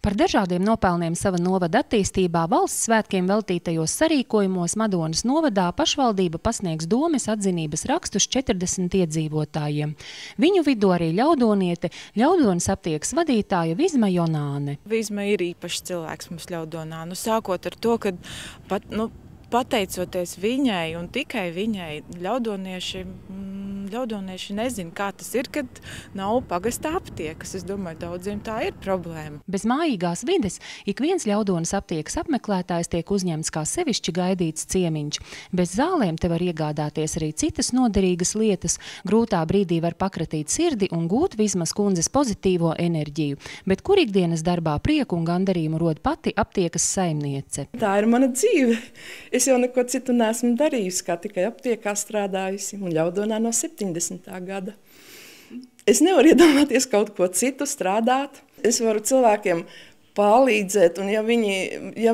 Par dažādiem nopelniem sava novada attīstībā valsts svētkiem veltītajos sarīkojumos Madonas novadā pašvaldība pasniegs domes atzinības rakstus 40 iedzīvotājiem. Viņu vidū arī ļaudoniete, Ļaudonas aptiekas vadītāja Vizma Jonāne. Vizma ir īpašs cilvēks mums Ļaudonā. Sākot ar to, ka pateicoties viņai un tikai viņai, ļaudonieši nezin, kā tas ir, kad nav pagasta aptiekas. Es domāju, daudziem tā ir problēma. Bez mājīgās vides ik viens Ļaudonas aptiekas apmeklētājs tiek uzņemts kā sevišķi gaidīts ciemiņš. Bez zālēm te var iegādāties arī citas noderīgas lietas. Grūtā brīdī var pakratīt sirdi un gūt Vizmas kundzes pozitīvo enerģiju. Bet kur ikdienas darbā prieku un gandarījumu rod pati aptiekas saimniece. Tā ir mana dzīve. Es jau neko citu neesmu darījusi, kā tikai aptiekā strādājusi un Ļaudonā no 70. gada. Es nevaru iedomāties kaut ko citu strādāt. Es varu cilvēkiem palīdzēt, un ja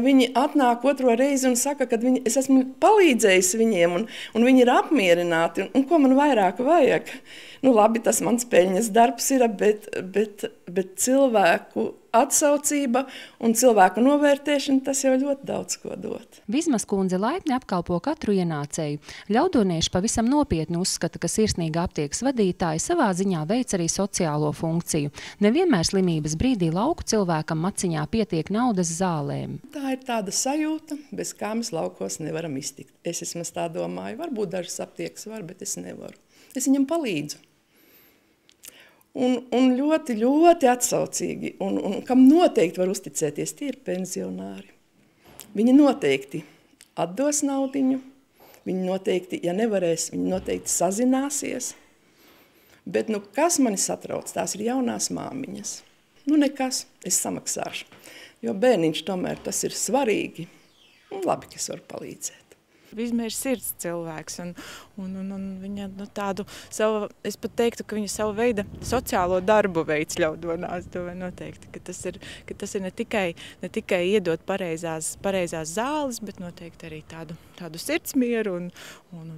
viņi atnāk otro reizi un saka, ka es esmu palīdzējis viņiem, un viņi ir apmierināti, un ko man vairāk vajag? Nu labi, tas mans peļņas darbs ir, bet cilvēku atsaucība un cilvēku novērtēšana, tas jau ļoti daudz ko dot. Vizmas kundze laipni apkalpo katru ienācēju. Ļaudonieši pavisam nopietni uzskata, ka sirsnīga aptiekas vadītāja savā ziņā veic arī sociālo funkciju. Nevienmēr slimības brīdī lauku cilvēkam maciņā pietiek naudas zālēm. Tā ir tāda sajūta, bez kā mēs laukos nevaram iztikt. Es vismaz tā domāju, varbūt dažas aptiekas var, bet es nevaru. Es viņam palīdzu. Un ļoti, ļoti atsaucīgi, un kam noteikti var uzticēties, tie ir pensionāri. Viņi noteikti atdos naudiņu, viņi noteikti, ja nevarēs, viņi noteikti sazināsies. Bet kas mani satrauc, tās ir jaunās māmiņas. Nekas, es samaksāšu, jo bērniņš tomēr tas ir svarīgi. Labi, ka es varu palīdzēt. Vizma ir sirds cilvēks, un viņa tādu savu, es pat teiktu, ka viņa savu veidu sociālo darbu veids Ļaudonā. Es domāju noteikti, ka tas ir ne tikai iedot pareizās zāles, bet noteikti arī tādu sirdsmieru, un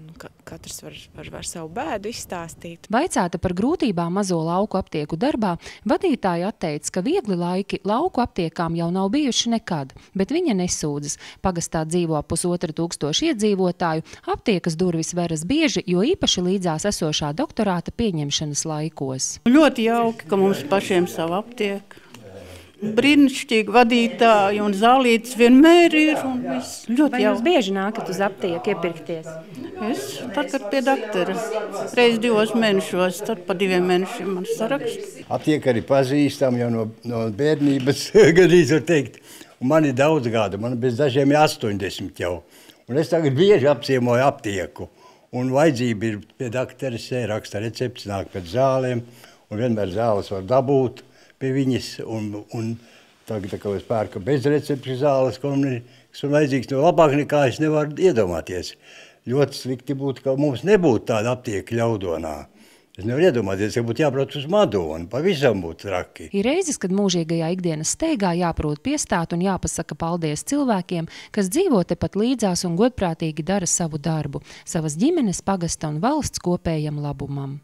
katrs var savu bēdu izstāstīt. Vaicāta par grūtībām mazo lauku aptieku darbā, vadītāja atteica, ka viegli laiki lauku aptiekām jau nav bijuši nekad, bet viņa nesūdzas. Pagastā dzīvo 1500 iedzīvotāju, aptiekas durvis veras bieži, jo īpaši līdzās esošā doktorāta pieņemšanas laikos. Ļoti jauki, ka mums pašiem savu aptieku. Brīnišķīgi vadītāji un zālītes vienmēr ir. Ļoti jauki. Vai jūs bieži nākat uz aptieku iepirkties? Es tad pie doktora. Reiz 2 mēnešos, tad pa 2 mēnešiem man saraksts. Aptieka arī pazīstam jau no bērnības, gadīs var teikt. Un man ir daudz gadu, man bez dažiem ir 80 jau. Un es tagad bieži apciemoju aptieku. Un vajadzība ir pie doktoras, raksta recepts, nāk pēc zālēm. Un vienmēr zāles var dabūt pie viņas. Un tagad, kā es pērku bez recepšu zāles, kas man vajadzīgs no labāk nekā es nevaru iedomāties. Ļoti slikti būtu, ka mums nebūtu tāda aptieka Ļaudonā. Es nevaru iedomāties, ka būtu jābrauc uz Madonu, pavisam būtu traki. Ir reizes, kad mūžīgajā ikdienas steigā jāprot piestāt un jāpasaka paldies cilvēkiem, kas dzīvo tepat līdzās un godprātīgi dara savu darbu, savas ģimenes, pagasta un valsts kopējam labumam.